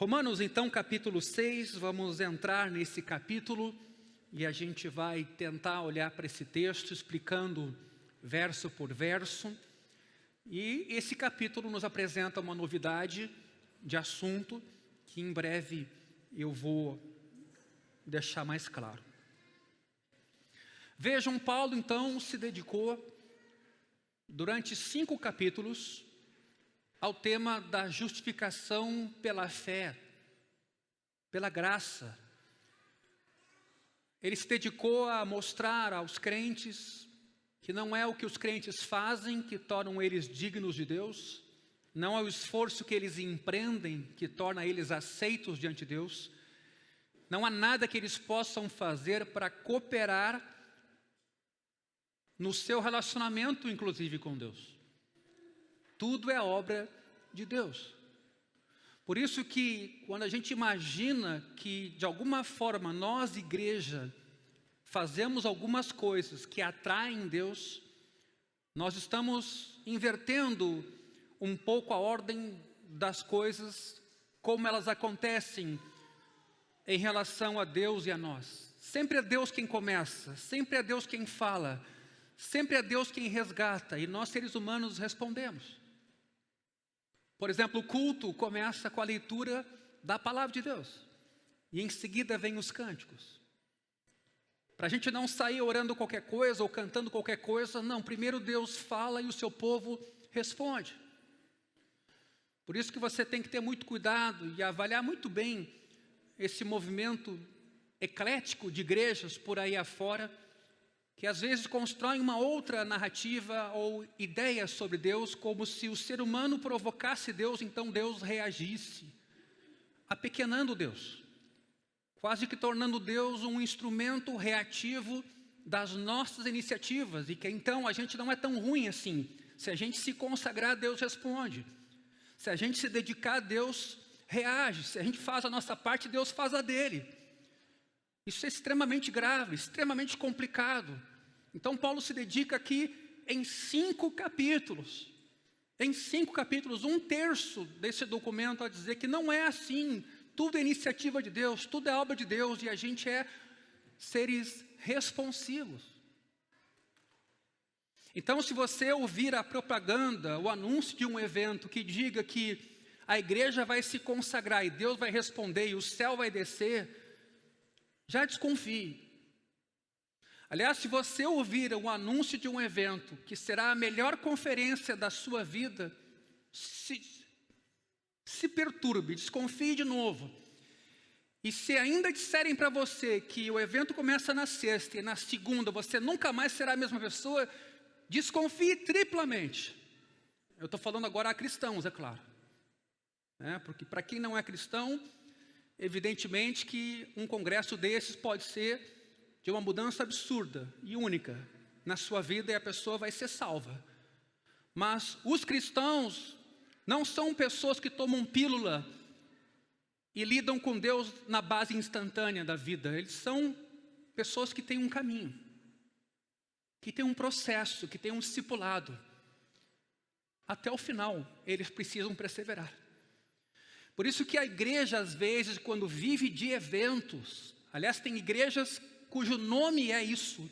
Romanos, então, capítulo 6, vamos entrar nesse capítulo e a gente vai tentar olhar para esse texto, explicando verso por verso. E esse capítulo nos apresenta uma novidade de assunto que em breve eu vou deixar mais claro. Vejam, Paulo, então, se dedicou durante 5 capítulos ao tema da justificação pela fé, pela graça. Ele se dedicou a mostrar aos crentes que não é o que os crentes fazem que tornam eles dignos de Deus, não é o esforço que eles empreendem que torna eles aceitos diante de Deus, não há nada que eles possam fazer para cooperar no seu relacionamento, inclusive, com Deus. Tudo é obra de Deus. Por isso que, quando a gente imagina que, de alguma forma, nós, igreja, fazemos algumas coisas que atraem Deus, nós estamos invertendo um pouco a ordem das coisas, como elas acontecem em relação a Deus e a nós. Sempre é Deus quem começa, sempre é Deus quem fala, sempre é Deus quem resgata, e nós, seres humanos, respondemos. Por exemplo, o culto começa com a leitura da palavra de Deus, e em seguida vem os cânticos. Para a gente não sair orando qualquer coisa ou cantando qualquer coisa, não, primeiro Deus fala e o seu povo responde. Por isso que você tem que ter muito cuidado e avaliar muito bem esse movimento eclético de igrejas por aí afora, que às vezes constroem uma outra narrativa ou ideia sobre Deus, como se o ser humano provocasse Deus, então Deus reagisse, apequenando Deus, quase que tornando Deus um instrumento reativo das nossas iniciativas, e que então a gente não é tão ruim assim. Se a gente se consagrar, Deus responde. Se a gente se dedicar, Deus reage. Se a gente faz a nossa parte, Deus faz a dele. Isso é extremamente grave, extremamente complicado. Então Paulo se dedica aqui em 5 capítulos. Em 5 capítulos, 1/3 desse documento a dizer que não é assim. Tudo é iniciativa de Deus, tudo é obra de Deus e a gente é seres responsivos. Então, se você ouvir a propaganda, o anúncio de um evento que diga que a igreja vai se consagrar e Deus vai responder e o céu vai descer, já desconfie. Aliás, se você ouvir um anúncio de um evento que será a melhor conferência da sua vida, se perturbe, desconfie de novo. E se ainda disserem para você que o evento começa na sexta e na segunda você nunca mais será a mesma pessoa, desconfie triplamente. Eu estou falando agora a cristãos, é claro. Porque para quem não é cristão, evidentemente que um congresso desses pode ser de uma mudança absurda e única na sua vida e a pessoa vai ser salva. Mas os cristãos não são pessoas que tomam pílula e lidam com Deus na base instantânea da vida. Eles são pessoas que têm um caminho, que têm um processo, que têm um discipulado. Até o final, eles precisam perseverar. Por isso que a igreja, às vezes, quando vive de eventos, aliás, tem igrejas cujo nome é isso,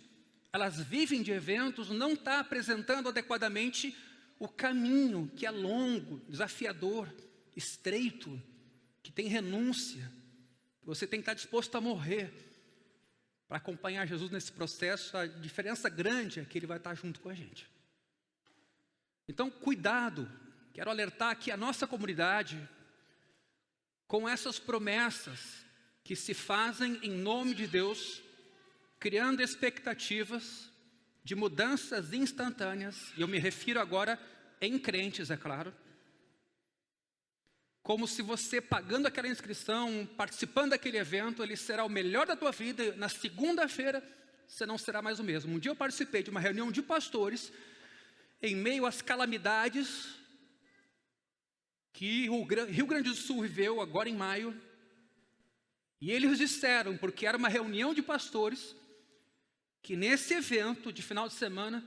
elas vivem de eventos, não está apresentando adequadamente o caminho que é longo, desafiador, estreito, que tem renúncia. Você tem que estar disposto a morrer para acompanhar Jesus nesse processo. A diferença grande é que Ele vai estar junto com a gente. Então, cuidado, quero alertar aqui a nossa comunidade com essas promessas que se fazem em nome de Deus, criando expectativas de mudanças instantâneas, e eu me refiro agora em crentes, é claro, como se você pagando aquela inscrição, participando daquele evento, ele será o melhor da tua vida, e na segunda-feira você não será mais o mesmo. Um dia eu participei de uma reunião de pastores, em meio às calamidades que o Rio Grande do Sul viveu agora em maio, e eles disseram, porque era uma reunião de pastores, que nesse evento de final de semana,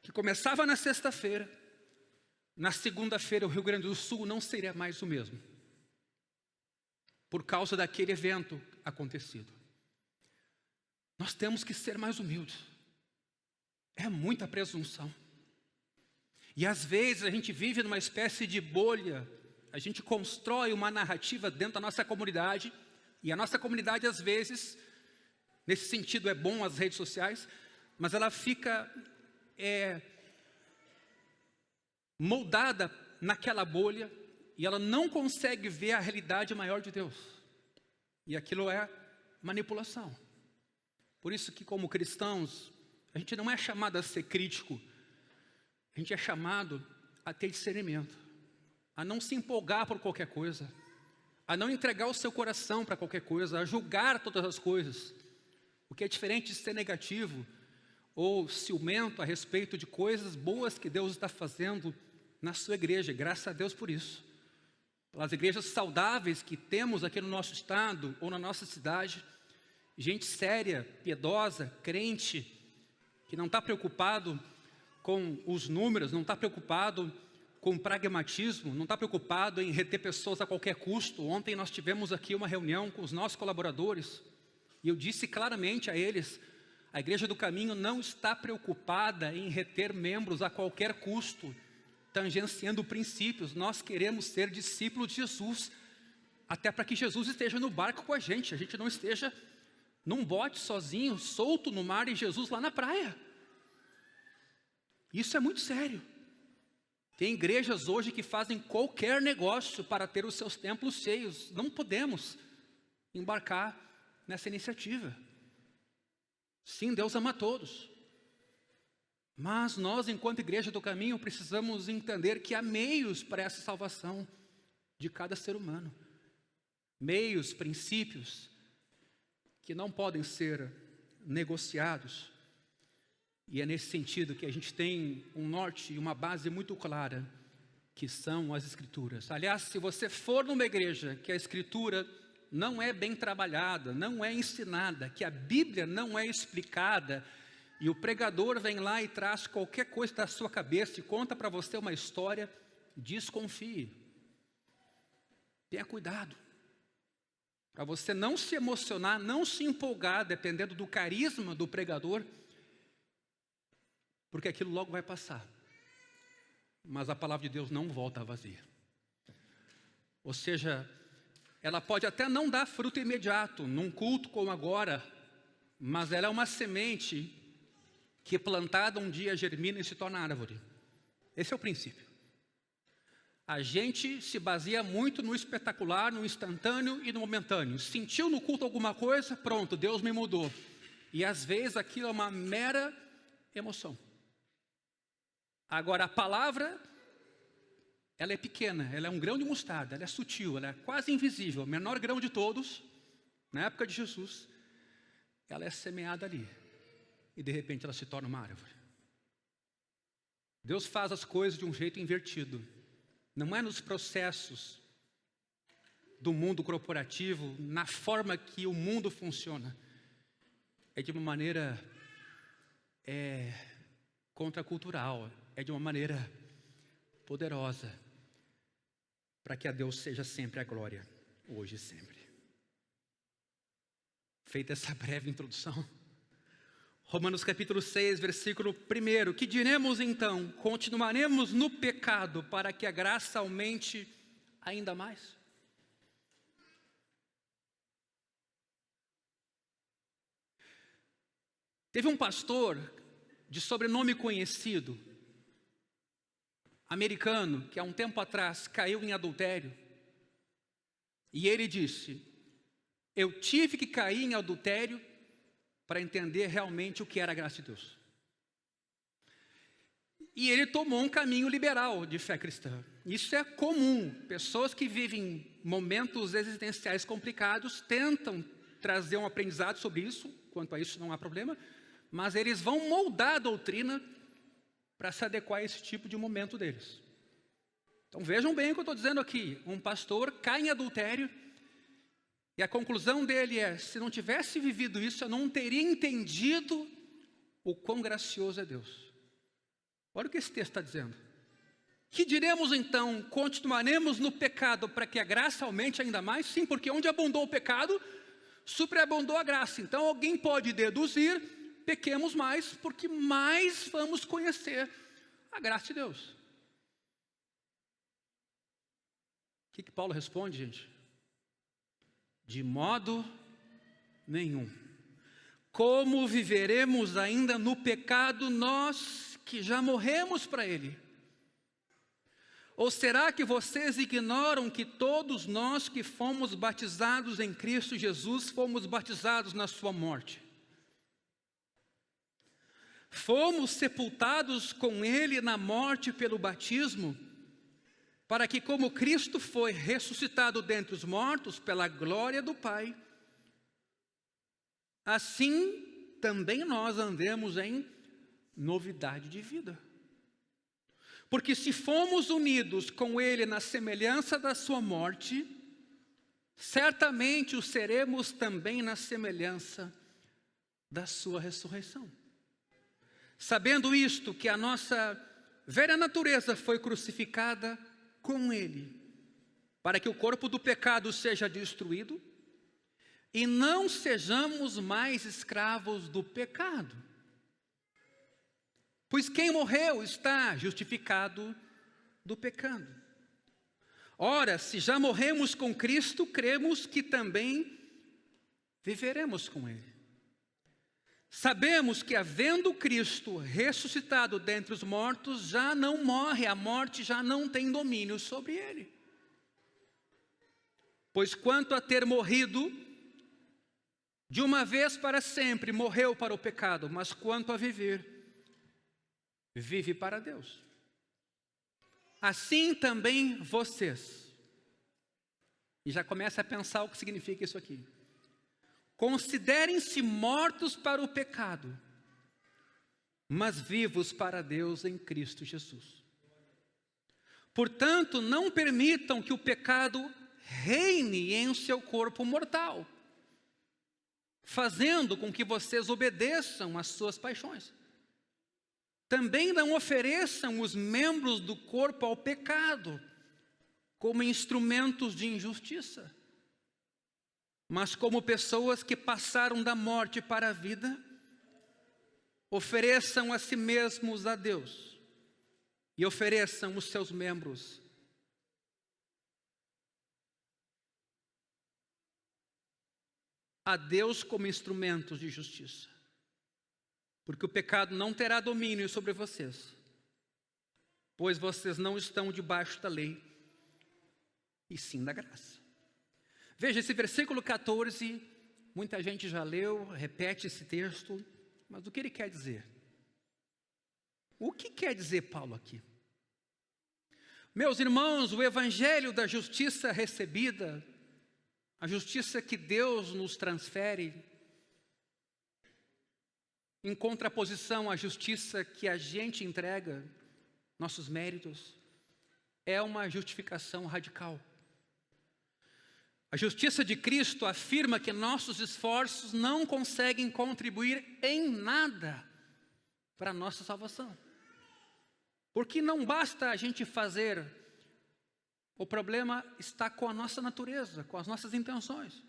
que começava na sexta-feira, na segunda-feira o Rio Grande do Sul não seria mais o mesmo. por causa daquele evento acontecido. Nós temos que ser mais humildes. É muita presunção. E às vezes a gente vive numa espécie de bolha, a gente constrói uma narrativa dentro da nossa comunidade, e a nossa comunidade às vezes, nesse sentido é bom as redes sociais, mas ela fica moldada naquela bolha, e ela não consegue ver a realidade maior de Deus. E aquilo é manipulação. Por isso que como cristãos, a gente não é chamado a ser crítico, a gente é chamado a ter discernimento, a não se empolgar por qualquer coisa, a não entregar o seu coração para qualquer coisa, a julgar todas as coisas. O que é diferente de ser negativo ou ciumento a respeito de coisas boas que Deus está fazendo na sua igreja, graças a Deus por isso. Pelas igrejas saudáveis que temos aqui no nosso estado ou na nossa cidade, gente séria, piedosa, crente, que não está preocupado com os números, não está preocupado com pragmatismo, não está preocupado em reter pessoas a qualquer custo. Ontem nós tivemos aqui uma reunião com os nossos colaboradores, e eu disse claramente a eles, a Igreja do Caminho não está preocupada em reter membros a qualquer custo, tangenciando princípios. Nós queremos ser discípulos de Jesus, até para que Jesus esteja no barco com a gente não esteja num bote sozinho, solto no mar, e Jesus lá na praia. Isso é muito sério. Tem igrejas hoje que fazem qualquer negócio para ter os seus templos cheios. Não podemos embarcar nessa iniciativa. Sim, Deus ama todos. Mas nós, enquanto Igreja do Caminho, precisamos entender que há meios para essa salvação de cada ser humano. Meios, princípios, que não podem ser negociados. E é nesse sentido que a gente tem um norte e uma base muito clara, que são as Escrituras. Aliás, se você for numa igreja que a Escritura não é bem trabalhada, não é ensinada, que a Bíblia não é explicada, e o pregador vem lá e traz qualquer coisa da sua cabeça e conta para você uma história, desconfie. Tenha cuidado. Para você não se emocionar, não se empolgar, dependendo do carisma do pregador, porque aquilo logo vai passar. Mas a palavra de Deus não volta vazia. Ou seja, ela pode até não dar fruto imediato, num culto como agora, mas ela é uma semente que plantada um dia germina e se torna árvore. Esse é o princípio. A gente se baseia muito no espetacular, no instantâneo e no momentâneo. Sentiu no culto alguma coisa? Pronto, Deus me mudou. E às vezes aquilo é uma mera emoção. Agora a palavra, ela é pequena, ela é um grão de mostarda, ela é sutil, ela é quase invisível, o menor grão de todos, na época de Jesus, ela é semeada ali. E de repente ela se torna uma árvore. Deus faz as coisas de um jeito invertido. Não é nos processos do mundo corporativo, na forma que o mundo funciona. É de uma maneira contracultural, é de uma maneira poderosa, para que a Deus seja sempre a glória, hoje e sempre. Feita essa breve introdução, Romanos capítulo 6, versículo 1. Que diremos então? Continuaremos no pecado para que a graça aumente ainda mais? Teve um pastor de sobrenome conhecido, americano, que há um tempo atrás caiu em adultério. E ele disse, eu tive que cair em adultério para entender realmente o que era a graça de Deus. E ele tomou um caminho liberal de fé cristã. Isso é comum. Pessoas que vivem momentos existenciais complicados tentam trazer um aprendizado sobre isso. Quanto a isso não há problema. Mas eles vão moldar a doutrina para se adequar a esse tipo de momento deles. Então vejam bem o que eu estou dizendo aqui. Um pastor cai em adultério. E a conclusão dele é, se não tivesse vivido isso, eu não teria entendido o quão gracioso é Deus. Olha o que esse texto está dizendo. Que diremos então? Continuaremos no pecado para que a graça aumente ainda mais? Sim, porque onde abundou o pecado, superabundou a graça. Então alguém pode deduzir, pequemos mais, porque mais vamos conhecer a graça de Deus. O que Paulo responde, gente? De modo nenhum. Como viveremos ainda no pecado nós que já morremos para ele? Ou será que vocês ignoram que todos nós que fomos batizados em Cristo Jesus fomos batizados na sua morte? Fomos sepultados com ele na morte pelo batismo, para que como Cristo foi ressuscitado dentre os mortos pela glória do Pai, assim também nós andemos em novidade de vida. Porque se fomos unidos com ele na semelhança da sua morte, certamente o seremos também na semelhança da sua ressurreição. Sabendo isto, que a nossa velha natureza foi crucificada com ele, para que o corpo do pecado seja destruído, e não sejamos mais escravos do pecado. Pois quem morreu está justificado do pecado. Ora, se já morremos com Cristo, cremos que também viveremos com ele. Sabemos que, havendo Cristo ressuscitado dentre os mortos, já não morre, a morte já não tem domínio sobre ele. Pois quanto a ter morrido, de uma vez para sempre morreu para o pecado, mas quanto a viver, vive para Deus. Assim também vocês. E já começa a pensar o que significa isso aqui. Considerem-se mortos para o pecado, mas vivos para Deus em Cristo Jesus. Portanto, não permitam que o pecado reine em seu corpo mortal, fazendo com que vocês obedeçam às suas paixões. Também não ofereçam os membros do corpo ao pecado, como instrumentos de injustiça, mas como pessoas que passaram da morte para a vida, ofereçam a si mesmos a Deus, e ofereçam os seus membros a Deus como instrumentos de justiça. Porque o pecado não terá domínio sobre vocês, pois vocês não estão debaixo da lei, e sim da graça. Veja, esse versículo 14, muita gente já leu, repete esse texto, mas o que ele quer dizer? O que quer dizer Paulo aqui? Meus irmãos, o evangelho da justiça recebida, a justiça que Deus nos transfere, em contraposição à justiça que a gente entrega, nossos méritos, é uma justificação radical. A justiça de Cristo afirma que nossos esforços não conseguem contribuir em nada para a nossa salvação. Porque não basta a gente fazer, o problema está com a nossa natureza, com as nossas intenções.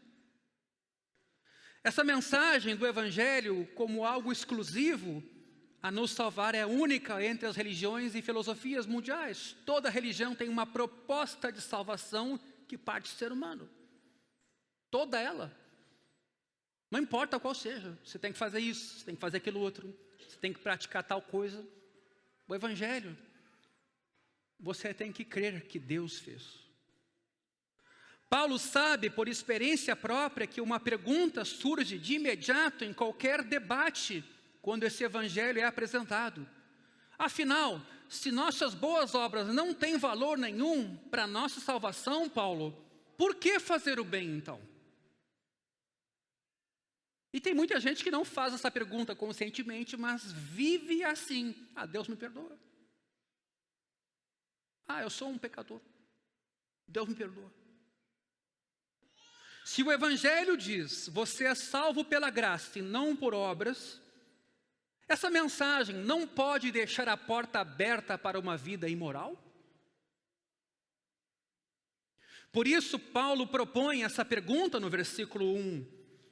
Essa mensagem do Evangelho como algo exclusivo a nos salvar é única entre as religiões e filosofias mundiais. Toda religião tem uma proposta de salvação que parte do ser humano. Toda ela. Não importa qual seja. Você tem que fazer isso, você tem que fazer aquilo outro, você tem que praticar tal coisa. O Evangelho, você tem que crer que Deus fez. Paulo sabe por experiência própria que uma pergunta surge de imediato em qualquer debate quando esse evangelho é apresentado. Afinal, se nossas boas obras não têm valor nenhum para a nossa salvação, Paulo, por que fazer o bem então? E tem muita gente que não faz essa pergunta conscientemente, mas vive assim. Ah, Deus me perdoa. Ah, eu sou um pecador. Deus me perdoa. Se o Evangelho diz, você é salvo pela graça e não por obras, essa mensagem não pode deixar a porta aberta para uma vida imoral? Por isso, Paulo propõe essa pergunta no versículo 1.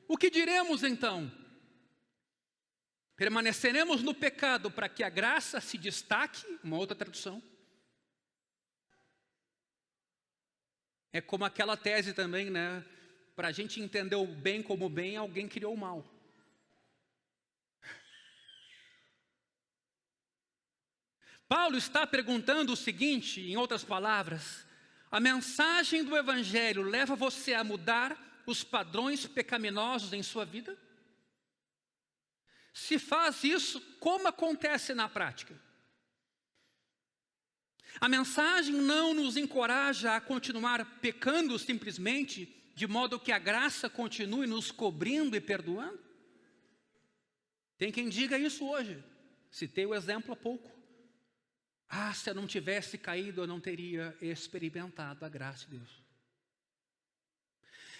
O que diremos então? Permaneceremos no pecado para que a graça se destaque? Uma outra tradução. É como aquela tese também, né? Para a gente entender o bem como bem, alguém criou o mal. Paulo está perguntando o seguinte, em outras palavras: a mensagem do Evangelho leva você a mudar os padrões pecaminosos em sua vida? Se faz isso, como acontece na prática? A mensagem não nos encoraja a continuar pecando simplesmente, de modo que a graça continue nos cobrindo e perdoando? Tem quem diga isso hoje. Citei o exemplo há pouco. Se eu não tivesse caído, eu não teria experimentado a graça de Deus.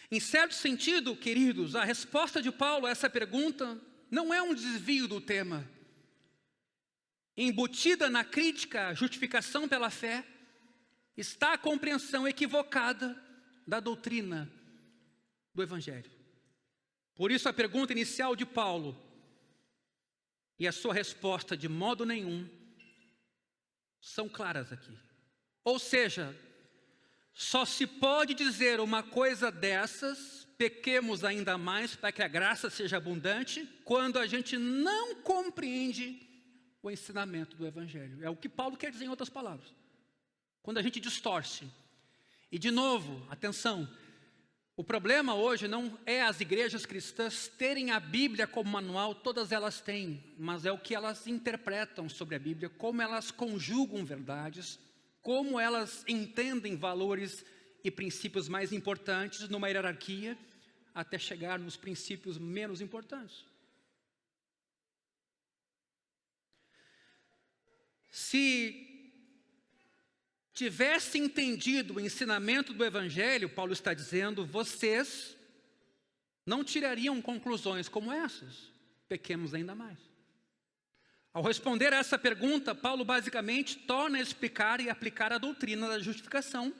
Em certo sentido, queridos, a resposta de Paulo a essa pergunta não é um desvio do tema. Embutida na crítica à justificação pela fé, está a compreensão equivocada da doutrina do Evangelho. Por isso a pergunta inicial de Paulo e a sua resposta de modo nenhum são claras aqui. Ou seja, só se pode dizer uma coisa dessas, pequemos ainda mais para que a graça seja abundante, quando a gente não compreende o ensinamento do Evangelho. É o que Paulo quer dizer em outras palavras. Quando a gente distorce. E de novo, atenção, o problema hoje não é as igrejas cristãs terem a Bíblia como manual, todas elas têm, mas é o que elas interpretam sobre a Bíblia, como elas conjugam verdades, como elas entendem valores e princípios mais importantes numa hierarquia, até chegar nos princípios menos importantes. Se tivesse entendido o ensinamento do Evangelho, Paulo está dizendo, vocês não tirariam conclusões como essas. Pequemos ainda mais. Ao responder a essa pergunta, Paulo basicamente torna a explicar e aplicar a doutrina da justificação,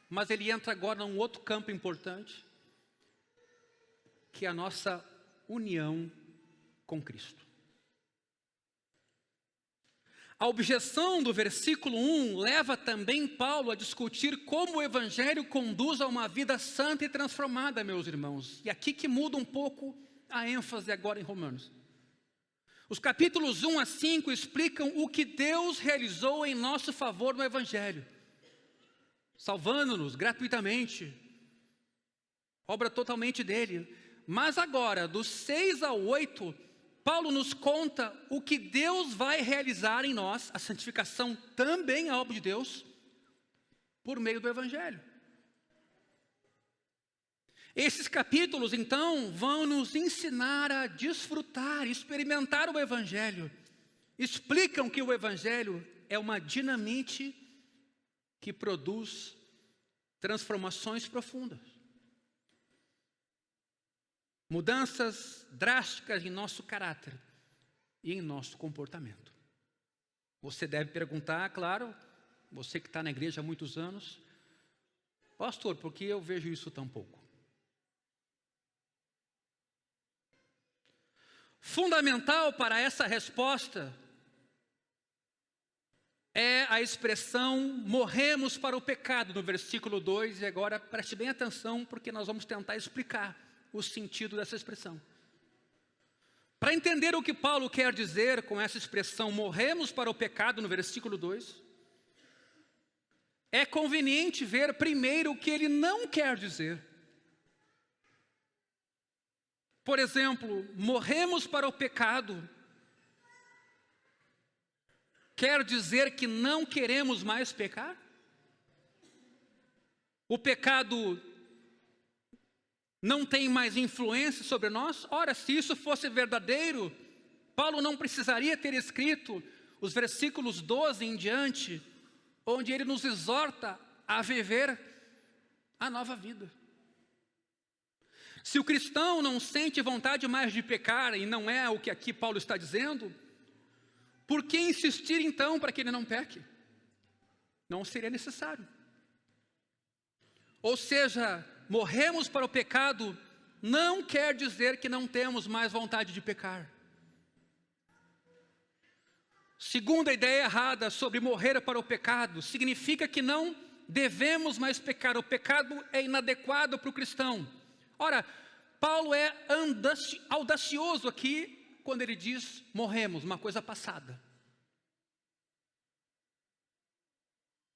mas ele entra agora num outro campo importante, que é a nossa união com Cristo. A objeção do versículo 1 leva também Paulo a discutir como o Evangelho conduz a uma vida santa e transformada, meus irmãos. E aqui que muda um pouco a ênfase agora em Romanos. Os capítulos 1 a 5 explicam o que Deus realizou em nosso favor no Evangelho, salvando-nos gratuitamente, obra totalmente dele. Mas agora, dos 6 ao 8, Paulo nos conta o que Deus vai realizar em nós, a santificação também é obra de Deus, por meio do Evangelho. Esses capítulos, então, vão nos ensinar a desfrutar, experimentar o Evangelho. Explicam que o Evangelho é uma dinamite que produz transformações profundas. Mudanças drásticas em nosso caráter e em nosso comportamento. Você deve perguntar, claro, você que está na igreja há muitos anos, pastor, por que eu vejo isso tão pouco? Fundamental para essa resposta é a expressão morremos para o pecado, no versículo 2, e agora preste bem atenção, porque nós vamos tentar explicar o sentido dessa expressão. Para entender o que Paulo quer dizer com essa expressão, morremos para o pecado, no versículo 2, é conveniente ver primeiro o que ele não quer dizer. Por exemplo, morremos para o pecado, quer dizer que não queremos mais pecar? O pecado não tem mais influência sobre nós? Ora, se isso fosse verdadeiro, Paulo não precisaria ter escrito os versículos 12 em diante, onde ele nos exorta a viver a nova vida. Se o cristão não sente vontade mais de pecar, e não é o que aqui Paulo está dizendo, por que insistir então para que ele não peque? Não seria necessário. Ou seja, morremos para o pecado não quer dizer que não temos mais vontade de pecar. Segunda ideia errada sobre morrer para o pecado, significa que não devemos mais pecar. O pecado é inadequado para o cristão. Ora, Paulo é audacioso aqui quando ele diz morremos, uma coisa passada.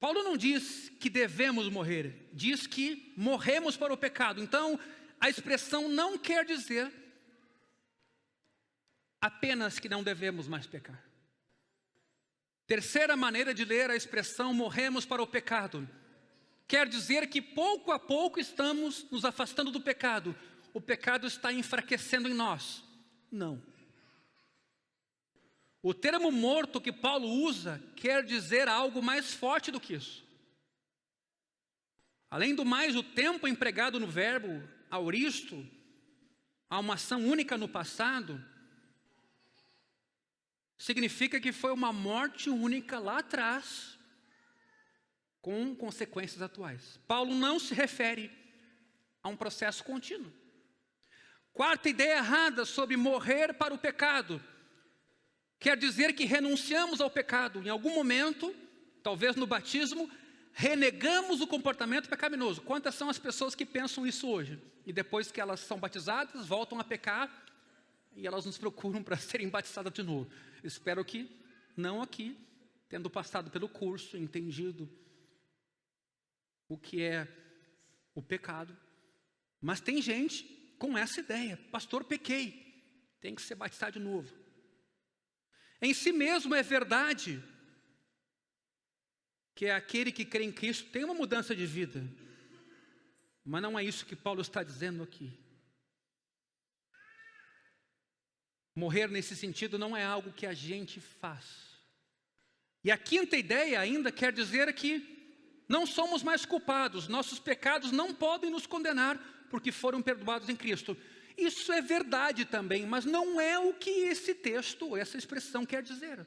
Paulo não diz que devemos morrer, diz que morremos para o pecado. Então, a expressão não quer dizer apenas que não devemos mais pecar. Terceira maneira de ler a expressão morremos para o pecado, quer dizer que pouco a pouco estamos nos afastando do pecado. O pecado está enfraquecendo em nós. Não. O termo morto que Paulo usa quer dizer algo mais forte do que isso. Além do mais, o tempo empregado no verbo auristo, a uma ação única no passado, significa que foi uma morte única lá atrás, com consequências atuais. Paulo não se refere a um processo contínuo. Quarta ideia errada sobre morrer para o pecado, quer dizer que renunciamos ao pecado. Em algum momento, talvez no batismo, renegamos o comportamento pecaminoso. Quantas são as pessoas que pensam isso hoje? E depois que elas são batizadas, voltam a pecar, e elas nos procuram para serem batizadas de novo. Espero que não aqui, tendo passado pelo curso, entendido o que é o pecado. Mas tem gente com essa ideia: pastor, pequei, tem que ser batizado de novo. Em si mesmo é verdade que aquele que crê em Cristo tem uma mudança de vida. Mas não é isso que Paulo está dizendo aqui. Morrer nesse sentido não é algo que a gente faz. E a quinta ideia ainda quer dizer que não somos mais culpados. Nossos pecados não podem nos condenar porque foram perdoados em Cristo. Isso é verdade também, mas não é o que esse texto, essa expressão quer dizer.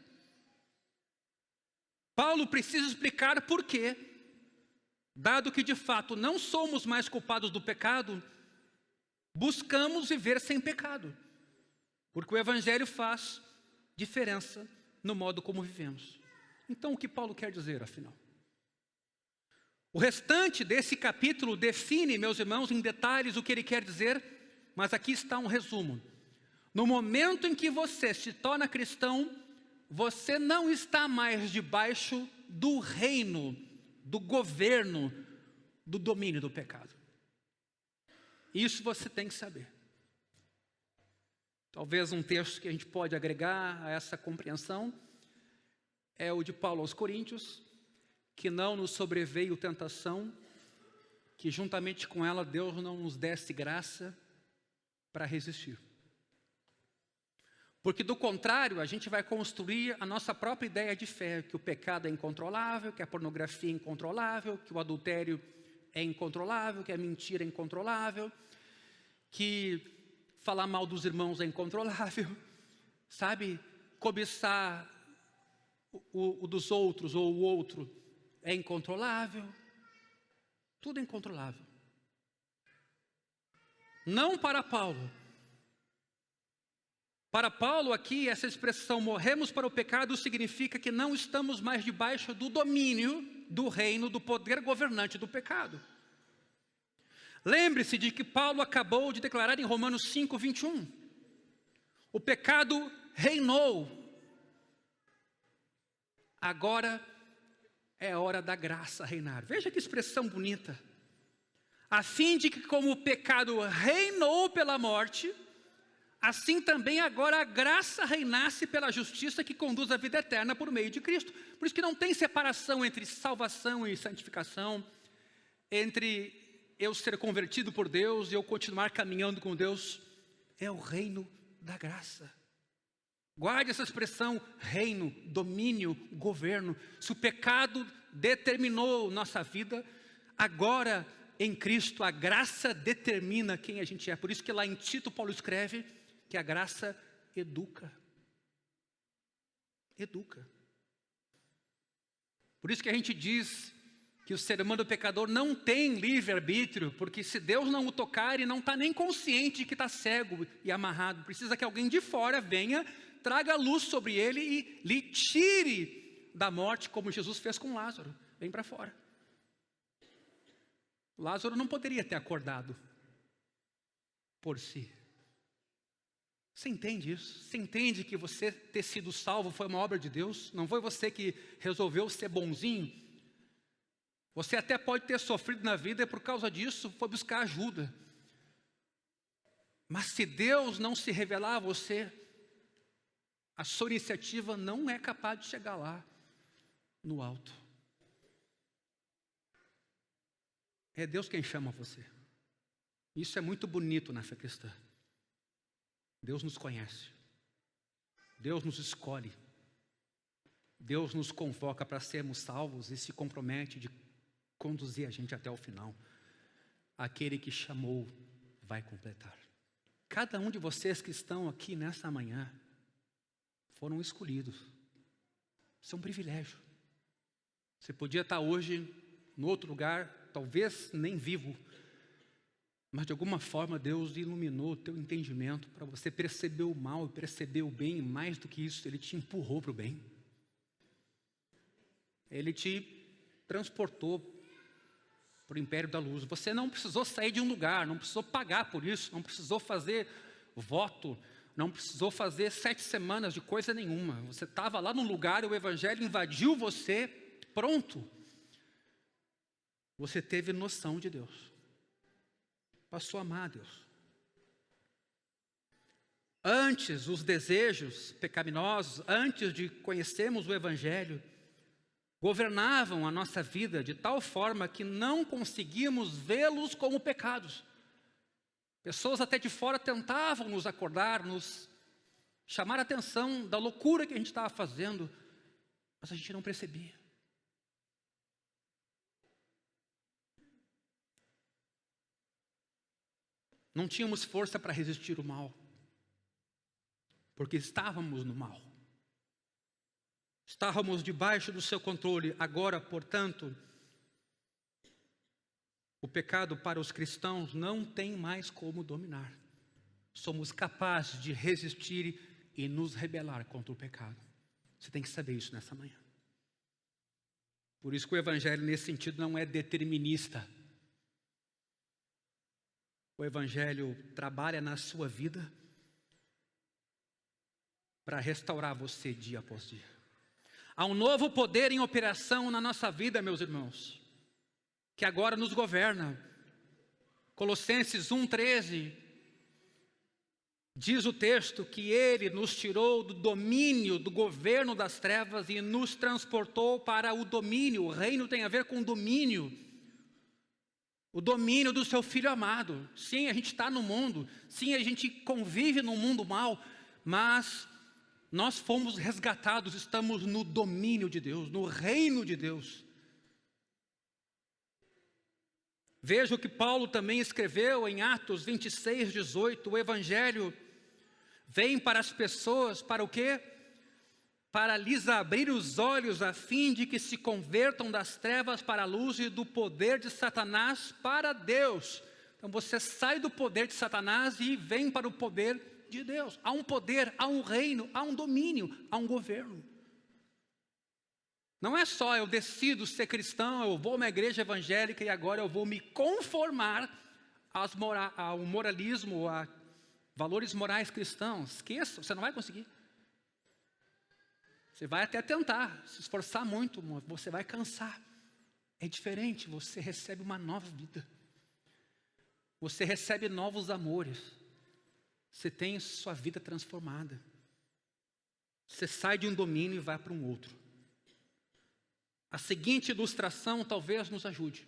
Paulo precisa explicar por quê, dado que de fato não somos mais culpados do pecado, buscamos viver sem pecado. Porque o Evangelho faz diferença no modo como vivemos. Então, o que Paulo quer dizer, afinal? O restante desse capítulo define, meus irmãos, em detalhes o que ele quer dizer, mas aqui está um resumo. No momento em que você se torna cristão, você não está mais debaixo do reino, do governo, do domínio do pecado. Isso você tem que saber. Talvez um texto que a gente pode agregar a essa compreensão é o de Paulo aos Coríntios, que não nos sobreveio tentação, que juntamente com ela Deus não nos desse graça para resistir. Porque do contrário, a gente vai construir a nossa própria ideia de fé, que o pecado é incontrolável, que a pornografia é incontrolável, que o adultério é incontrolável, que a mentira é incontrolável, que falar mal dos irmãos é incontrolável, sabe? Cobiçar o dos outros ou o outro é incontrolável. Tudo é incontrolável. Não para Paulo. Para Paulo aqui, essa expressão morremos para o pecado significa que não estamos mais debaixo do domínio, do reino, do poder governante do pecado. Lembre-se de que Paulo acabou de declarar em Romanos 5, 21. O pecado reinou. Agora é hora da graça reinar. Veja que expressão bonita. A fim de que como o pecado reinou pela morte, assim também agora a graça reinasse pela justiça que conduz à vida eterna por meio de Cristo. Por isso que não tem separação entre salvação e santificação, entre eu ser convertido por Deus e eu continuar caminhando com Deus. É o reino da graça. Guarde essa expressão: reino, domínio, governo. Se o pecado determinou nossa vida, agora em Cristo a graça determina quem a gente é. Por isso que lá em Tito Paulo escreve que a graça educa. Educa. Por isso que a gente diz que o ser humano pecador não tem livre-arbítrio, porque se Deus não o tocar, ele não está nem consciente de que está cego e amarrado. Precisa que alguém de fora venha, traga luz sobre ele e lhe tire da morte, como Jesus fez com Lázaro. Vem para fora. Lázaro não poderia ter acordado por si. Você entende isso? Você entende que você ter sido salvo foi uma obra de Deus? Não foi você que resolveu ser bonzinho? Você até pode ter sofrido na vida e por causa disso foi buscar ajuda. Mas se Deus não se revelar a você, a sua iniciativa não é capaz de chegar lá no alto. É Deus quem chama você. Isso é muito bonito na fé cristã. Deus nos conhece. Deus nos escolhe. Deus nos convoca para sermos salvos e se compromete de conduzir a gente até o final. Aquele que chamou vai completar. Cada um de vocês que estão aqui nessa manhã foram escolhidos. Isso é um privilégio. Você podia estar hoje em outro lugar, talvez nem vivo, mas de alguma forma Deus iluminou o teu entendimento para você perceber o mal e perceber o bem, e mais do que isso, Ele te empurrou para o bem. Ele te transportou para o império da luz. Você não precisou sair de um lugar, não precisou pagar por isso, não precisou fazer voto, não precisou fazer 7 semanas de coisa nenhuma. Você estava lá num lugar e o Evangelho invadiu você, pronto. Você teve noção de Deus. Passou a amar a Deus. Antes, os desejos pecaminosos, antes de conhecermos o Evangelho, governavam a nossa vida de tal forma que não conseguíamos vê-los como pecados. Pessoas até de fora tentavam nos acordar, nos chamar a atenção da loucura que a gente estava fazendo, mas a gente não percebia. Não tínhamos força para resistir ao mal, porque estávamos no mal. Estávamos debaixo do seu controle. Agora, portanto, o pecado para os cristãos não tem mais como dominar. Somos capazes de resistir e nos rebelar contra o pecado. Você tem que saber isso nessa manhã. Por isso que o Evangelho, nesse sentido, não é determinista. O Evangelho trabalha na sua vida para restaurar você dia após dia. Há um novo poder em operação na nossa vida, meus irmãos, que agora nos governa. Colossenses 1,13 diz o texto que Ele nos tirou do domínio, do governo das trevas e nos transportou para o domínio. O reino tem a ver com domínio. O domínio do seu Filho amado. Sim, a gente está no mundo. Sim, a gente convive num mundo mau. Mas nós fomos resgatados, estamos no domínio de Deus, no reino de Deus. Veja o que Paulo também escreveu em Atos 26:18. O Evangelho vem para as pessoas, para o quê? Para lhes abrir os olhos, a fim de que se convertam das trevas para a luz e do poder de Satanás para Deus. Então você sai do poder de Satanás e vem para o poder de Deus. Há um poder, há um reino, há um domínio, há um governo. Não é só eu decido ser cristão, eu vou a uma igreja evangélica e agora eu vou me conformar ao moralismo, a valores morais cristãos. Esqueça, você não vai conseguir. Você vai até tentar, se esforçar muito, você vai cansar. É diferente, você recebe uma nova vida. Você recebe novos amores. Você tem sua vida transformada. Você sai de um domínio e vai para um outro. A seguinte ilustração talvez nos ajude.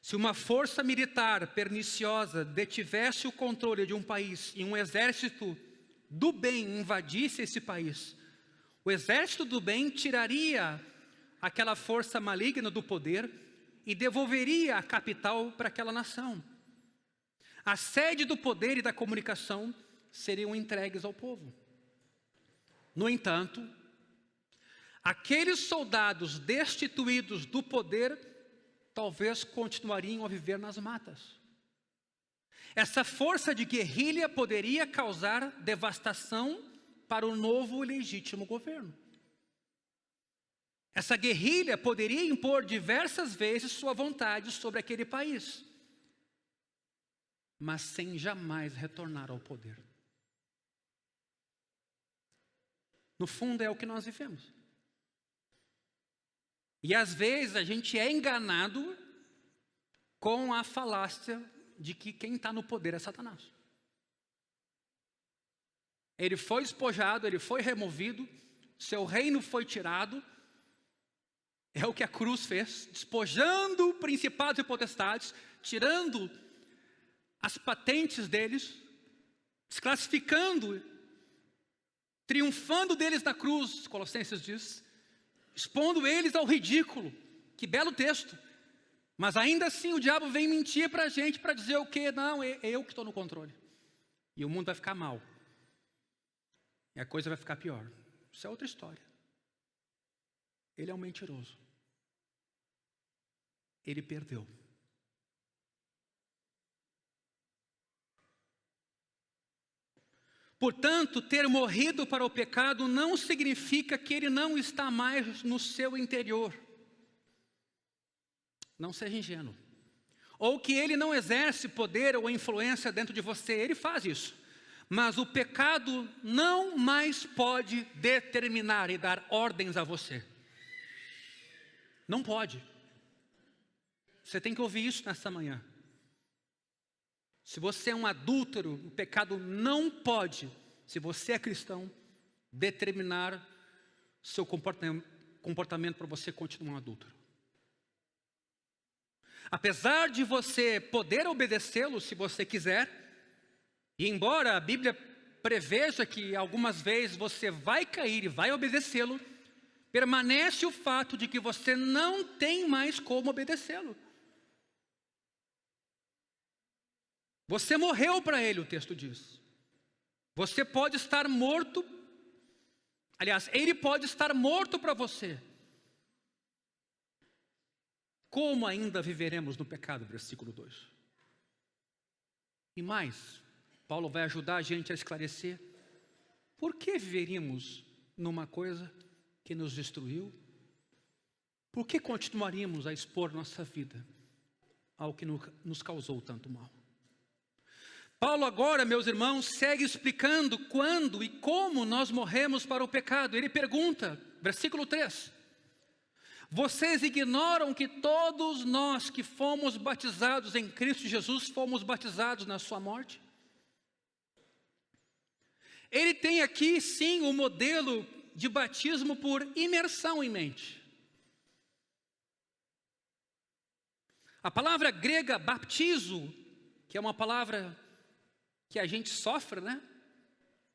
Se uma força militar perniciosa detivesse o controle de um país e um exército do bem invadisse esse país, o exército do bem tiraria aquela força maligna do poder e devolveria a capital para aquela nação. A sede do poder e da comunicação seriam entregues ao povo. No entanto, aqueles soldados destituídos do poder talvez continuariam a viver nas matas. Essa força de guerrilha poderia causar devastação para o novo e legítimo governo. Essa guerrilha poderia impor diversas vezes sua vontade sobre aquele país, mas sem jamais retornar ao poder. No fundo, é o que nós vivemos. E às vezes a gente é enganado com a falácia de que quem está no poder é Satanás. Ele foi despojado, ele foi removido, seu reino foi tirado. É o que a cruz fez, despojando principados e potestades, tirando as patentes deles, desclassificando, triunfando deles na cruz, Colossenses diz, expondo eles ao ridículo. Que belo texto. Mas ainda assim o diabo vem mentir para a gente, para dizer o quê? Não, é eu que estou no controle. E o mundo vai ficar mal. E a coisa vai ficar pior. Isso é outra história. Ele é um mentiroso. Ele perdeu. Portanto, ter morrido para o pecado não significa que ele não está mais no seu interior. Não seja ingênuo. Ou que ele não exerce poder ou influência dentro de você. Ele faz isso. Mas o pecado não mais pode determinar e dar ordens a você. Não pode. Você tem que ouvir isso nessa manhã. Se você é um adúltero, o pecado não pode, se você é cristão, determinar seu comportamento para você continuar um adúltero. Apesar de você poder obedecê-lo se você quiser, e embora a Bíblia preveja que algumas vezes você vai cair e vai obedecê-lo, permanece o fato de que você não tem mais como obedecê-lo. Você morreu para ele, o texto diz. Você pode estar morto, aliás, ele pode estar morto para você. Como ainda viveremos no pecado? Versículo 2. E mais, Paulo vai ajudar a gente a esclarecer por que viveríamos numa coisa que nos destruiu? Por que continuaríamos a expor nossa vida ao que nos causou tanto mal? Paulo agora, meus irmãos, segue explicando quando e como nós morremos para o pecado. Ele pergunta, versículo 3. Vocês ignoram que todos nós que fomos batizados em Cristo Jesus, fomos batizados na sua morte? Ele tem aqui sim o modelo de batismo por imersão em mente. A palavra grega baptizo, que é uma palavra que a gente sofre, né?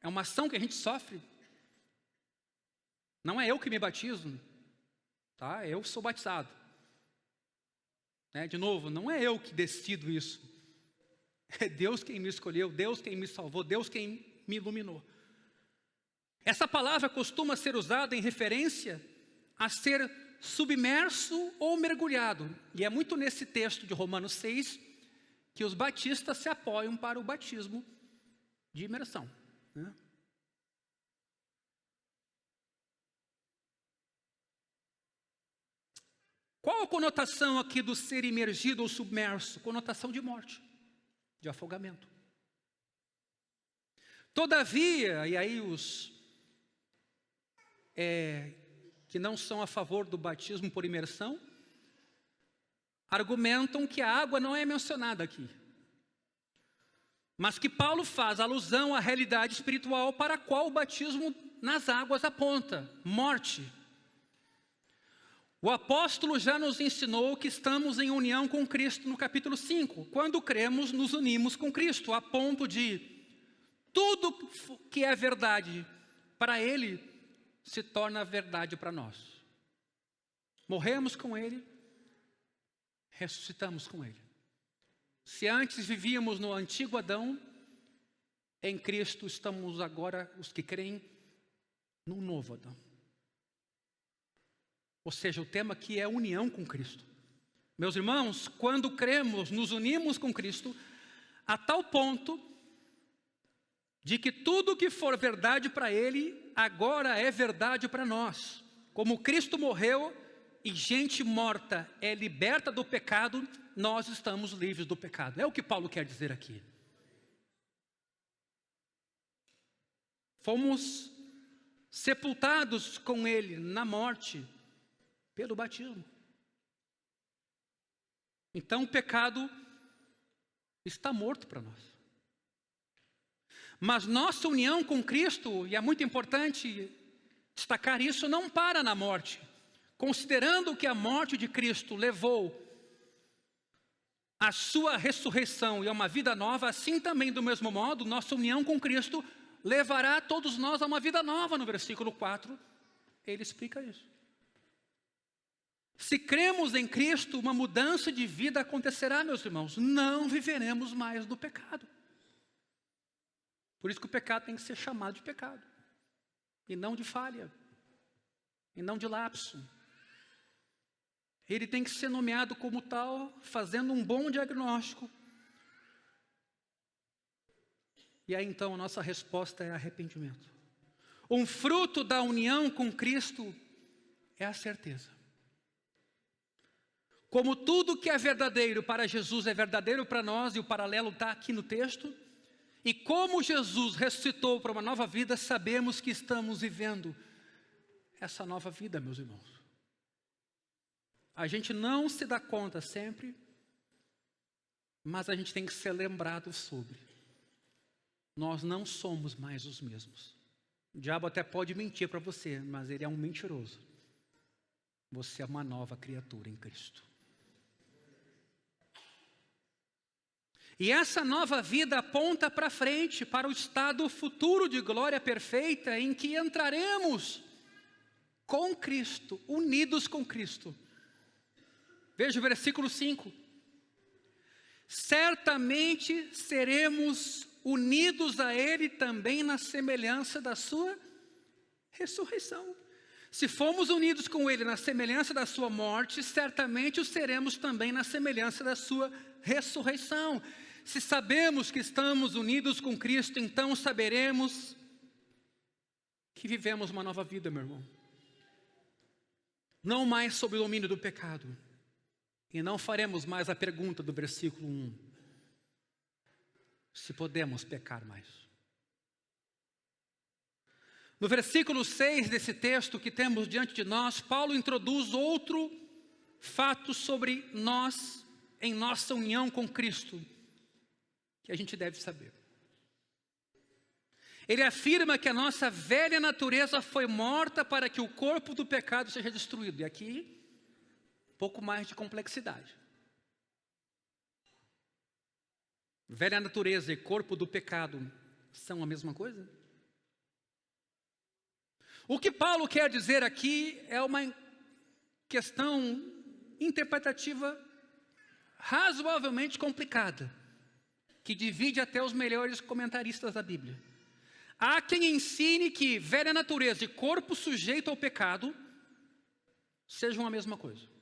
É uma ação que a gente sofre. Não é eu que me batizo, tá? Eu sou batizado. De novo, não é eu que decido isso. É Deus quem me escolheu, Deus quem me salvou, Deus quem me iluminou. Essa palavra costuma ser usada em referência a ser submerso ou mergulhado. E é muito nesse texto de Romanos 6 que os batistas se apoiam para o batismo de imersão, né? Qual a conotação aqui do ser imergido ou submerso? Conotação de morte, de afogamento. Todavia, e aí os que não são a favor do batismo por imersão, argumentam que a água não é mencionada aqui, mas que Paulo faz alusão à realidade espiritual para a qual o batismo nas águas aponta, morte. O apóstolo já nos ensinou que estamos em união com Cristo no capítulo 5. Quando cremos, nos unimos com Cristo, a ponto de tudo que é verdade para Ele se torna verdade para nós. Morremos com Ele, ressuscitamos com Ele. Se antes vivíamos no antigo Adão, em Cristo estamos agora, os que creem, no novo Adão. Ou seja, o tema aqui é união com Cristo. Meus irmãos, quando cremos, nos unimos com Cristo, a tal ponto de que tudo que for verdade para Ele, agora é verdade para nós. Como Cristo morreu e gente morta é liberta do pecado, nós estamos livres do pecado. É o que Paulo quer dizer aqui. Fomos sepultados com Ele na morte pelo batismo. Então o pecado está morto para nós. Mas nossa união com Cristo, e é muito importante destacar isso, não para na morte. Considerando que a morte de Cristo levou a sua ressurreição e a uma vida nova, assim também do mesmo modo, nossa união com Cristo levará todos nós a uma vida nova. No versículo 4, ele explica isso. Se cremos em Cristo, uma mudança de vida acontecerá, meus irmãos. Não viveremos mais do pecado. Por isso que o pecado tem que ser chamado de pecado. E não de falha. E não de lapso. Ele tem que ser nomeado como tal, fazendo um bom diagnóstico. E aí então a nossa resposta é arrependimento. Um fruto da união com Cristo é a certeza. Como tudo que é verdadeiro para Jesus é verdadeiro para nós, e o paralelo está aqui no texto, e como Jesus ressuscitou para uma nova vida, sabemos que estamos vivendo essa nova vida, meus irmãos. A gente não se dá conta sempre, mas a gente tem que ser lembrado sobre. Nós não somos mais os mesmos. O diabo até pode mentir para você, mas ele é um mentiroso. Você é uma nova criatura em Cristo. E essa nova vida aponta para frente, para o estado futuro de glória perfeita, em que entraremos com Cristo, unidos com Cristo. Veja o versículo 5. Certamente seremos unidos a Ele também na semelhança da sua ressurreição. Se fomos unidos com Ele na semelhança da sua morte, certamente o seremos também na semelhança da sua ressurreição. Se sabemos que estamos unidos com Cristo, então saberemos que vivemos uma nova vida, meu irmão. Não mais sob o domínio do pecado. E não faremos mais a pergunta do versículo 1. Se podemos pecar mais. No versículo 6 desse texto que temos diante de nós, Paulo introduz outro fato sobre nós, em nossa união com Cristo, que a gente deve saber. Ele afirma que a nossa velha natureza foi morta para que o corpo do pecado seja destruído. E aqui, um pouco mais de complexidade. Velha natureza e corpo do pecado são a mesma coisa? O que Paulo quer dizer aqui é uma questão interpretativa razoavelmente complicada, que divide até os melhores comentaristas da Bíblia. Há quem ensine que velha natureza e corpo sujeito ao pecado sejam a mesma coisa.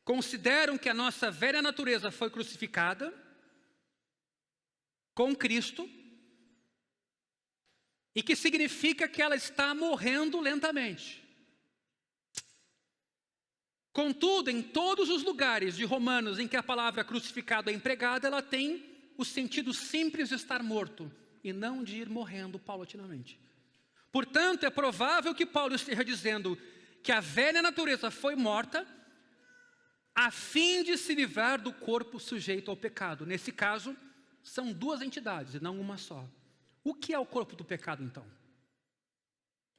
Consideram que a nossa velha natureza foi crucificada com Cristo e que significa que ela está morrendo lentamente. Contudo, em todos os lugares de Romanos em que a palavra crucificado é empregada, ela tem o sentido simples de estar morto e não de ir morrendo paulatinamente. Portanto, é provável que Paulo esteja dizendo que a velha natureza foi morta a fim de se livrar do corpo sujeito ao pecado. Nesse caso, são duas entidades e não uma só. O que é o corpo do pecado, então?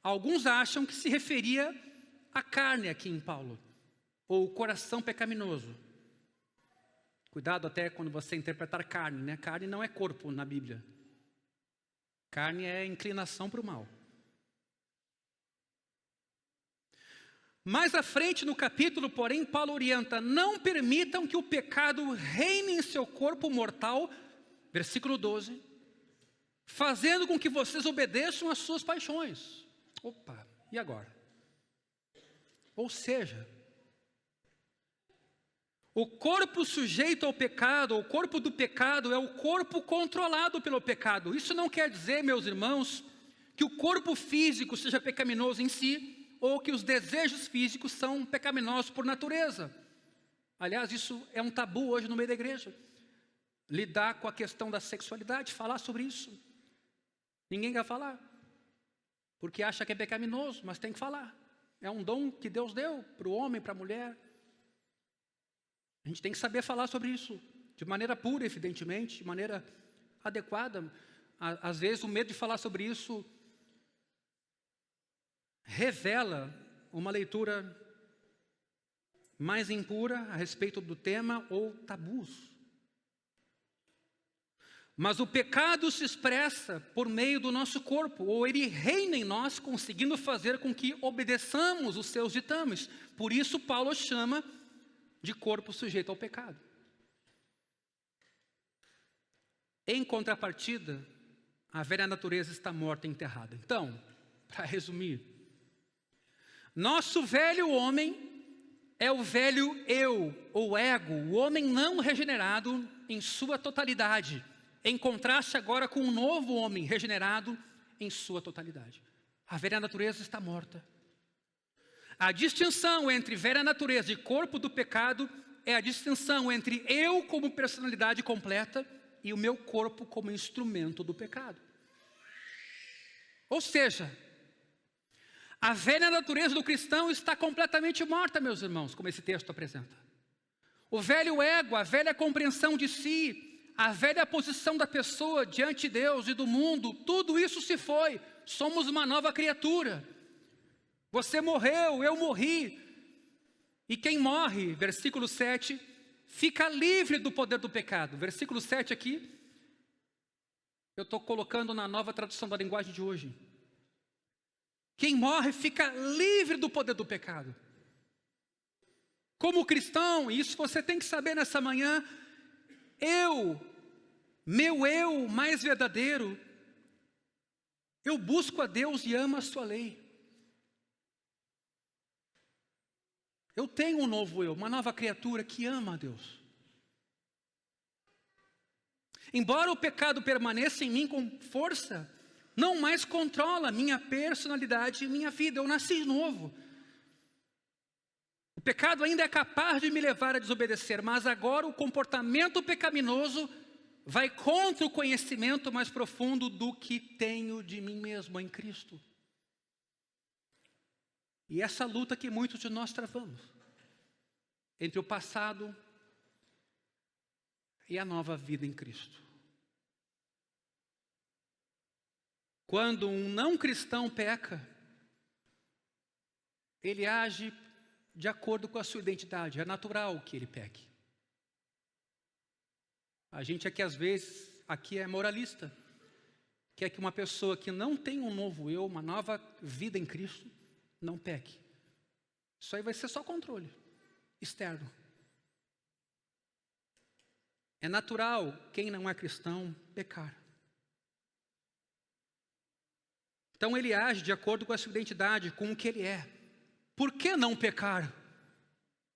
Alguns acham que se referia à carne aqui em Paulo, ou o coração pecaminoso. Cuidado até quando você interpretar carne, né? Carne não é corpo na Bíblia. Carne é inclinação para o mal. Mais à frente no capítulo, porém, Paulo orienta: não permitam que o pecado reine em seu corpo mortal, versículo 12, fazendo com que vocês obedeçam às suas paixões. Opa, e agora? Ou seja, o corpo sujeito ao pecado, o corpo do pecado é o corpo controlado pelo pecado. Isso não quer dizer, meus irmãos, que o corpo físico seja pecaminoso em si, ou que os desejos físicos são pecaminosos por natureza. Aliás, isso é um tabu hoje no meio da igreja. Lidar com a questão da sexualidade, falar sobre isso. Ninguém quer falar, porque acha que é pecaminoso, mas tem que falar. É um dom que Deus deu para o homem, para a mulher. A gente tem que saber falar sobre isso, de maneira pura, evidentemente, de maneira adequada. Às vezes o medo de falar sobre isso revela uma leitura mais impura a respeito do tema ou tabus. Mas o pecado se expressa por meio do nosso corpo, ou ele reina em nós, conseguindo fazer com que obedeçamos os seus ditames. Por isso Paulo chama de corpo sujeito ao pecado. Em contrapartida, a velha natureza está morta e enterrada. Então, para resumir, nosso velho homem é o velho eu, ou ego, o homem não regenerado em sua totalidade, em contraste agora com um novo homem regenerado em sua totalidade. A velha natureza está morta. A distinção entre velha natureza e corpo do pecado é a distinção entre eu como personalidade completa e o meu corpo como instrumento do pecado. Ou seja, a velha natureza do cristão está completamente morta, meus irmãos, como esse texto apresenta. O velho ego, a velha compreensão de si, a velha posição da pessoa diante de Deus e do mundo, tudo isso se foi. Somos uma nova criatura. Você morreu, eu morri. E quem morre, versículo 7, fica livre do poder do pecado. Versículo 7 aqui, eu estou colocando na nova tradução da linguagem de hoje. Quem morre fica livre do poder do pecado. Como cristão, isso você tem que saber nessa manhã, meu eu mais verdadeiro, eu busco a Deus e amo a sua lei. Eu tenho um novo eu, uma nova criatura que ama a Deus. Embora o pecado permaneça em mim com força, não mais controla minha personalidade e minha vida. Eu nasci de novo. O pecado ainda é capaz de me levar a desobedecer, mas agora o comportamento pecaminoso vai contra o conhecimento mais profundo do que tenho de mim mesmo em Cristo. E essa luta que muitos de nós travamos, entre o passado e a nova vida em Cristo. Quando um não cristão peca, ele age de acordo com a sua identidade, é natural que ele peque. A gente aqui às vezes, aqui é moralista, quer que uma pessoa que não tem um novo eu, uma nova vida em Cristo, não peque. Isso aí vai ser só controle externo. É natural quem não é cristão pecar. Então ele age de acordo com a sua identidade, com o que ele é. Por que não pecar?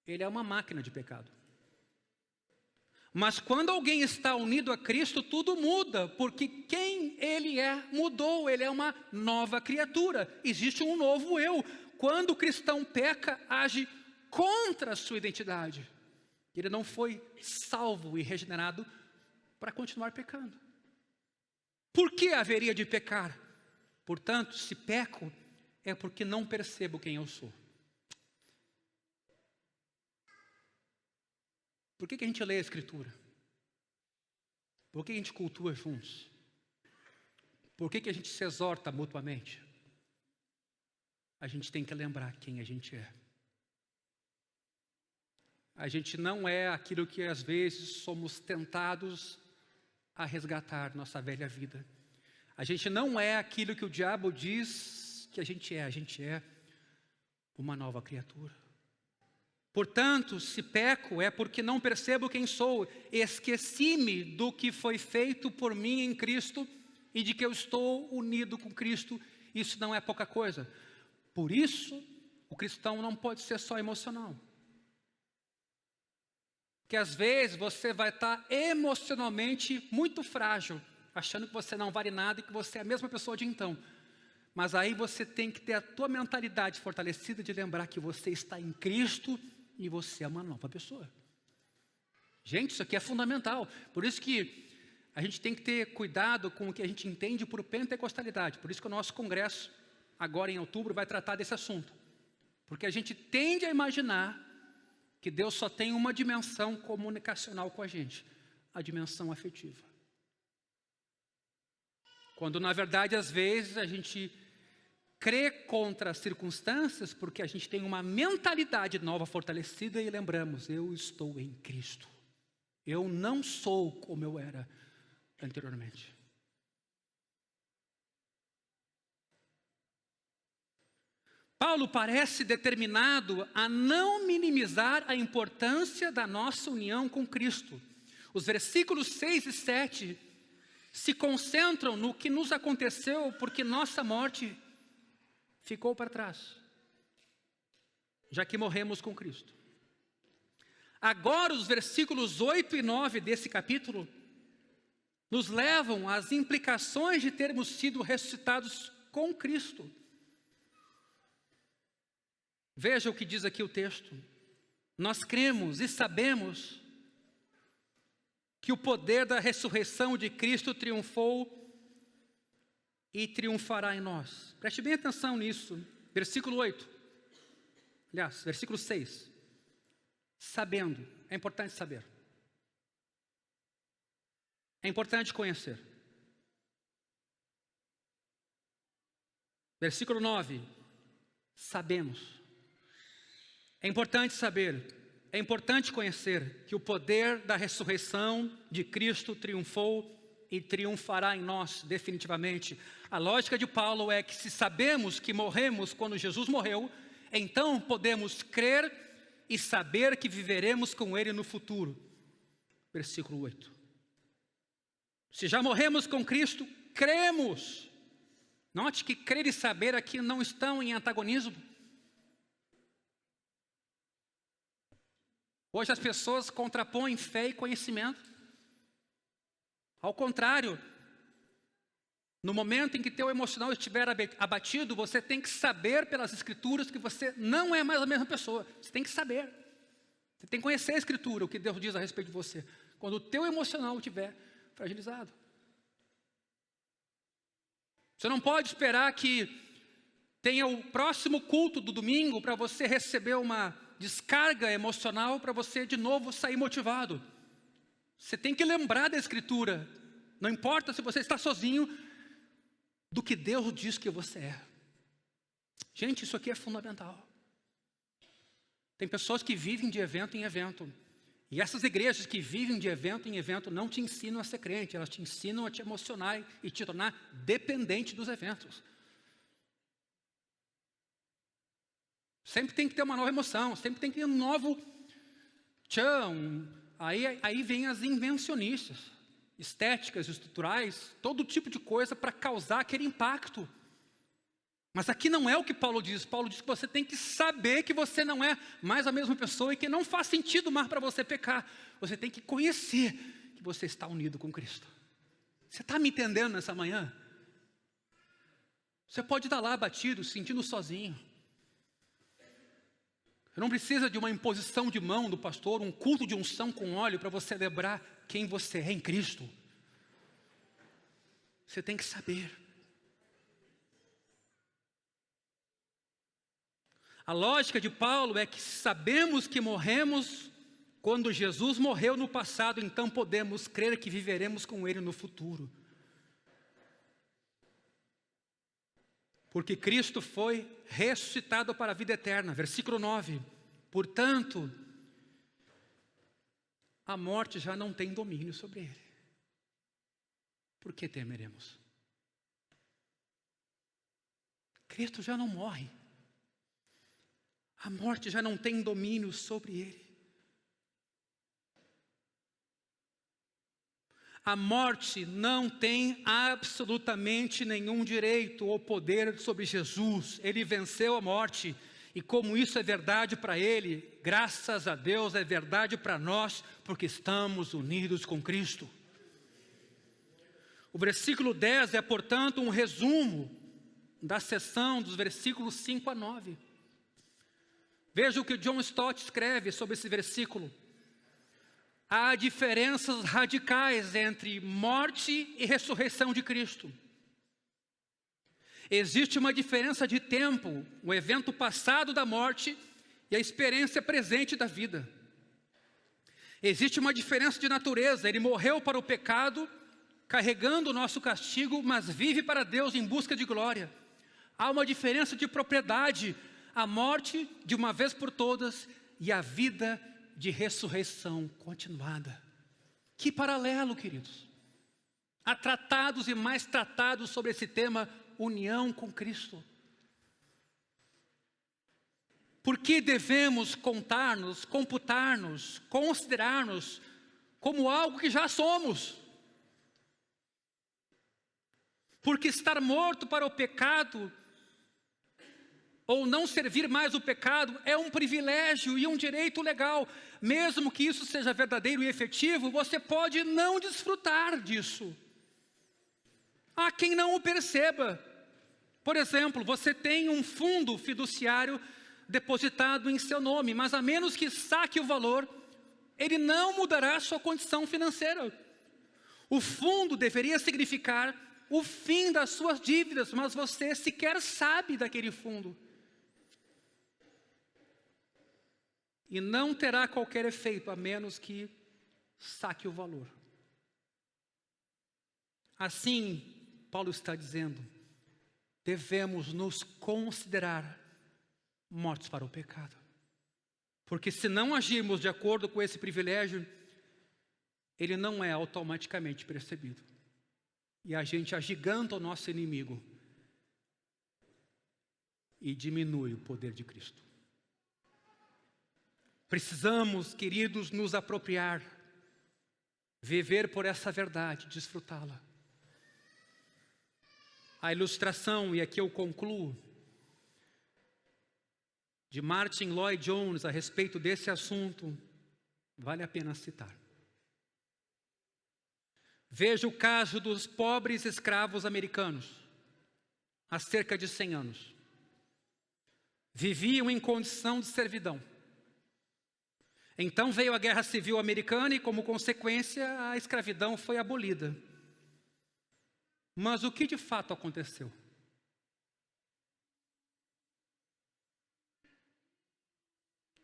Ele é uma máquina de pecado. Mas quando alguém está unido a Cristo, tudo muda, porque quem ele é mudou, ele é uma nova criatura. Existe um novo eu. Quando o cristão peca, age contra a sua identidade. Ele não foi salvo e regenerado para continuar pecando. Por que haveria de pecar? Portanto, se peco, é porque não percebo quem eu sou. Por que a gente lê a Escritura? Por que a gente cultua juntos? Por que a gente se exorta mutuamente? A gente tem que lembrar quem a gente é. A gente não é aquilo que às vezes somos tentados a resgatar, nossa velha vida. A gente não é aquilo que o diabo diz que a gente é uma nova criatura. Portanto, se peco é porque não percebo quem sou, esqueci-me do que foi feito por mim em Cristo e de que eu estou unido com Cristo. Isso não é pouca coisa. Por isso, o cristão não pode ser só emocional. Porque às vezes você vai estar emocionalmente muito frágil, achando que você não vale nada e que você é a mesma pessoa de então. Mas aí você tem que ter a tua mentalidade fortalecida de lembrar que você está em Cristo e você é uma nova pessoa. Gente, isso aqui é fundamental. Por isso que a gente tem que ter cuidado com o que a gente entende por pentecostalidade. Por isso que o nosso congresso, agora em outubro, vai tratar desse assunto. Porque a gente tende a imaginar que Deus só tem uma dimensão comunicacional com a gente, a dimensão afetiva. Quando, na verdade, às vezes, a gente crê contra as circunstâncias porque a gente tem uma mentalidade nova fortalecida e lembramos, eu estou em Cristo. Eu não sou como eu era anteriormente. Paulo parece determinado a não minimizar a importância da nossa união com Cristo. Os versículos 6 e 7 se concentram no que nos aconteceu porque nossa morte ficou para trás, já que morremos com Cristo. Agora os versículos 8 e 9 desse capítulo nos levam às implicações de termos sido ressuscitados com Cristo. Veja o que diz aqui o texto. Nós cremos e sabemos que o poder da ressurreição de Cristo triunfou e triunfará em nós. Preste bem atenção nisso. Versículo 8. Aliás, versículo 6. Sabendo. É importante saber. É importante conhecer. Versículo 9. Sabemos. É importante saber, é importante conhecer que o poder da ressurreição de Cristo triunfou e triunfará em nós definitivamente. A lógica de Paulo é que se sabemos que morremos quando Jesus morreu, então podemos crer e saber que viveremos com Ele no futuro. Versículo 8. Se já morremos com Cristo, cremos. Note que crer e saber aqui não estão em antagonismo. Hoje as pessoas contrapõem fé e conhecimento. Ao contrário, no momento em que teu emocional estiver abatido, você tem que saber pelas Escrituras que você não é mais a mesma pessoa. Você tem que saber. Você tem que conhecer a Escritura, o que Deus diz a respeito de você. Quando o teu emocional estiver fragilizado. Você não pode esperar que tenha o próximo culto do domingo para você receber uma descarga emocional para você de novo sair motivado. Você tem que lembrar da Escritura, não importa se você está sozinho, do que Deus diz que você é. Gente, isso aqui é fundamental. Tem pessoas que vivem de evento em evento, e essas igrejas que vivem de evento em evento não te ensinam a ser crente, elas te ensinam a te emocionar e te tornar dependente dos eventos. Sempre tem que ter uma nova emoção, sempre tem que ter um novo tchan. Aí vem as invencionistas, estéticas, estruturais, todo tipo de coisa para causar aquele impacto. Mas aqui não é o que Paulo diz. Paulo diz que você tem que saber que você não é mais a mesma pessoa e que não faz sentido mais para você pecar. Você tem que conhecer que você está unido com Cristo. Você está me entendendo nessa manhã? Você pode estar lá abatido, se sentindo sozinho. Não precisa de uma imposição de mão do pastor, um culto de unção com óleo para você lembrar quem você é em Cristo. Você tem que saber. A lógica de Paulo é que sabemos que morremos quando Jesus morreu no passado, então podemos crer que viveremos com Ele no futuro. Porque Cristo foi ressuscitado para a vida eterna. Versículo 9. Portanto, a morte já não tem domínio sobre ele. Por que temeremos? Cristo já não morre. A morte já não tem domínio sobre ele. A morte não tem absolutamente nenhum direito ou poder sobre Jesus. Ele venceu a morte E como isso é verdade para ele, graças a Deus é verdade para nós, porque estamos unidos com Cristo. O versículo 10 é, portanto, um resumo da seção dos versículos 5 a 9. Veja o que John Stott escreve sobre esse versículo. Há diferenças radicais entre morte e ressurreição de Cristo. Existe uma diferença de tempo, o evento passado da morte e a experiência presente da vida. Existe uma diferença de natureza, ele morreu para o pecado, carregando o nosso castigo, mas vive para Deus em busca de glória. Há uma diferença de propriedade, a morte de uma vez por todas e a vida de ressurreição continuada. Que paralelo, queridos. Há tratados e mais tratados sobre esse tema, união com Cristo. Por que devemos contar-nos, computar-nos, considerar-nos como algo que já somos? Porque estar morto para o pecado, ou não servir mais o pecado, é um privilégio e um direito legal. Mesmo que isso seja verdadeiro e efetivo, você pode não desfrutar disso. Há quem não o perceba. Por exemplo, você tem um fundo fiduciário depositado em seu nome, mas a menos que saque o valor, ele não mudará a sua condição financeira. O fundo deveria significar o fim das suas dívidas, mas você sequer sabe daquele fundo. E não terá qualquer efeito, a menos que saque o valor. Assim, Paulo está dizendo, devemos nos considerar mortos para o pecado. Porque se não agirmos de acordo com esse privilégio, ele não é automaticamente percebido. E a gente agiganta o nosso inimigo e diminui o poder de Cristo. Precisamos, queridos, nos apropriar, viver por essa verdade, desfrutá-la. A ilustração, e aqui eu concluo, de Martin Lloyd-Jones a respeito desse assunto, vale a pena citar. Veja o caso dos pobres escravos americanos, há cerca de 100 anos. Viviam em condição de servidão. Então veio a Guerra Civil Americana e, como consequência, a escravidão foi abolida. Mas o que de fato aconteceu?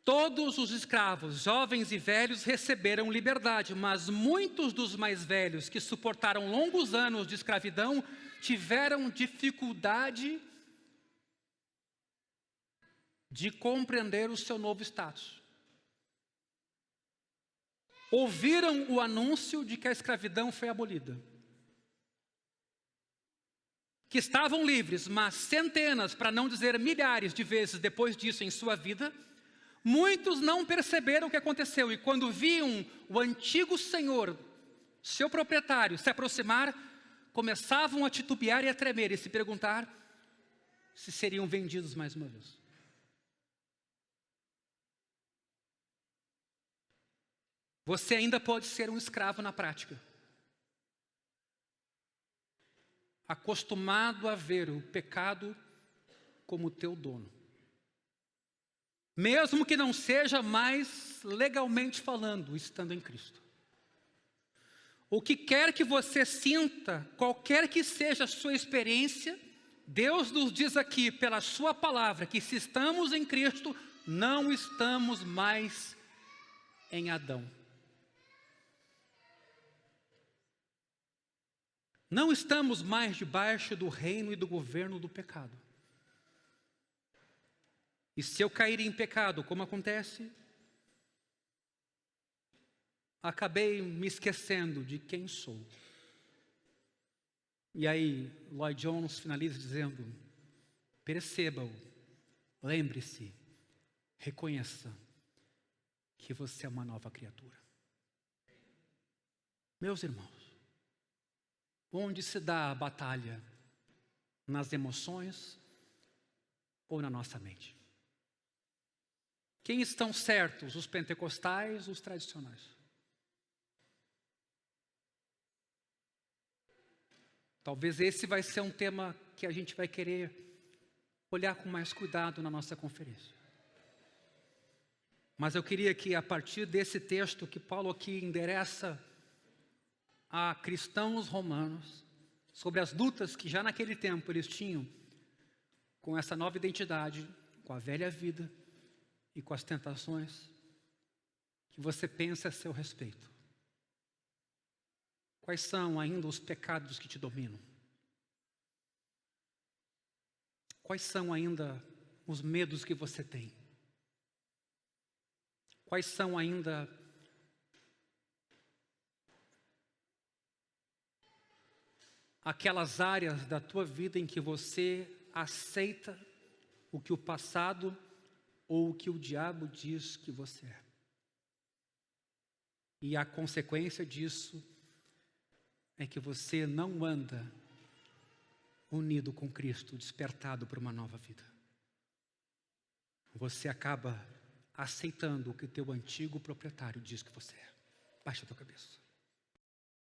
Todos os escravos, jovens e velhos, receberam liberdade, mas muitos dos mais velhos, que suportaram longos anos de escravidão, tiveram dificuldade de compreender o seu novo status. Ouviram o anúncio de que a escravidão foi abolida. Que estavam livres, mas centenas, para não dizer milhares de vezes depois disso em sua vida, muitos não perceberam o que aconteceu. E quando viam o antigo senhor, seu proprietário, se aproximar, começavam a titubear e a tremer e se perguntar se seriam vendidos mais uma vez. Você ainda pode ser um escravo na prática. Acostumado a ver o pecado como teu dono. Mesmo que não seja mais legalmente falando, estando em Cristo. O que quer que você sinta, qualquer que seja a sua experiência, Deus nos diz aqui pela sua palavra que se estamos em Cristo, não estamos mais em Adão. Não estamos mais debaixo do reino e do governo do pecado. E se eu cair em pecado, como acontece, acabei me esquecendo de quem sou. E aí, Lloyd-Jones finaliza dizendo, perceba-o, lembre-se, reconheça que você é uma nova criatura. Meus irmãos, onde se dá a batalha? Nas emoções ou na nossa mente? Quem estão certos, os pentecostais, os tradicionais? Talvez esse vai ser um tema que a gente vai querer olhar com mais cuidado na nossa conferência. Mas eu queria que, a partir desse texto que Paulo aqui endereça a cristãos romanos, sobre as lutas que já naquele tempo eles tinham com essa nova identidade, com a velha vida e com as tentações, que você pense a seu respeito. Quais são ainda os pecados que te dominam? Quais são ainda os medos que você tem? Quais são ainda aquelas áreas da tua vida em que você aceita o que o passado ou o que o diabo diz que você é? E a consequência disso é que você não anda unido com Cristo, despertado para uma nova vida. Você acaba aceitando o que teu antigo proprietário diz que você é. Baixa a tua cabeça.